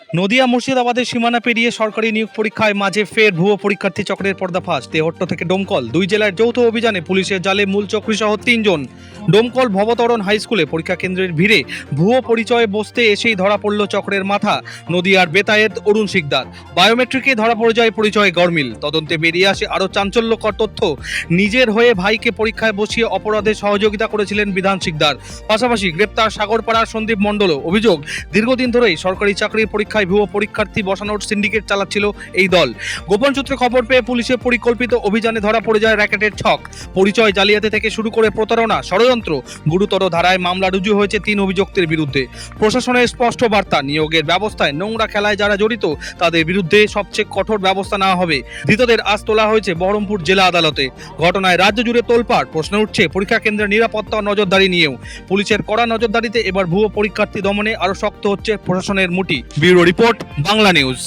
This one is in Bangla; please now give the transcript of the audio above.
নদিয়া মুর্শিদাবাদের সীমানা পেরিয়ে সরকারি নিয়োগ পরীক্ষায় মাঝে ফের ভুয়ো পরীক্ষার্থী চক্রের পর্দাফাঁস। তেহট্ট থেকে ডোমকল দুই জেলার যৌথ অভিযানে পুলিশের জালে মূল চক্রী সহ 3 জন। ডোমকল ভবতরণ হাই স্কুলে পরীক্ষা কেন্দ্রের ভিড়ে ভুয়ো পরিচয়ে বসতে এসেই ধরা পড়ল চক্রের মাথা নদিয়ার বেতায়েত অরুণ শিকদার। বায়োমেট্রিকে ধরা পড়ে যায় পরিচয় গরমিল। তদন্তে বেরিয়ে আসে আরও চাঞ্চল্যকর তথ্য। নিজের হয়ে ভাইকে পরীক্ষায় বসিয়ে অপরাধে সহযোগিতা করেছিলেন বিধান শিকদার। পাশাপাশি গ্রেপ্তার সাগরপাড়ার সন্দীপ মণ্ডলও। অভিযোগ, দীর্ঘদিন ধরেই সরকারি চাকরির পরীক্ষায় ভুয়ো পরীক্ষার্থী বসানোর সিন্ডিকেট চালাচ্ছিল এই দল। গোপন সূত্রে খবর পেয়ে পুলিশের পরিকল্পিত অভিযানে ধরা পড়ে যায় র্যাকেটের ছক। পরিচয় জালিয়াতি থেকে শুরু করে প্রতারণা, ষড়যন্ত্র, গুরুতর ধারায় মামলা রুজু হয়েছে 3 অভিযুক্তের বিরুদ্ধে। প্রশাসনের স্পষ্ট বার্তা, নিয়োগের ব্যবস্থায় নোংরা খেলায় যারা জড়িত তাদের বিরুদ্ধে সবচেয়ে কঠোর ব্যবস্থা নেওয়া হবে। ধৃতদের আজ তোলা হয়েছে বহরমপুর জেলা আদালতে। ঘটনায় রাজ্য জুড়ে তোলপাড়। প্রশ্ন উঠছে পরীক্ষা কেন্দ্রের নিরাপত্তা ও নজরদারি নিয়েও। পুলিশের কড়া নজরদারিতে এবার ভুয়ো পরীক্ষার্থী দমনে আরও শক্ত হচ্ছে প্রশাসনের মুঠি। Bureau report, Bangla news.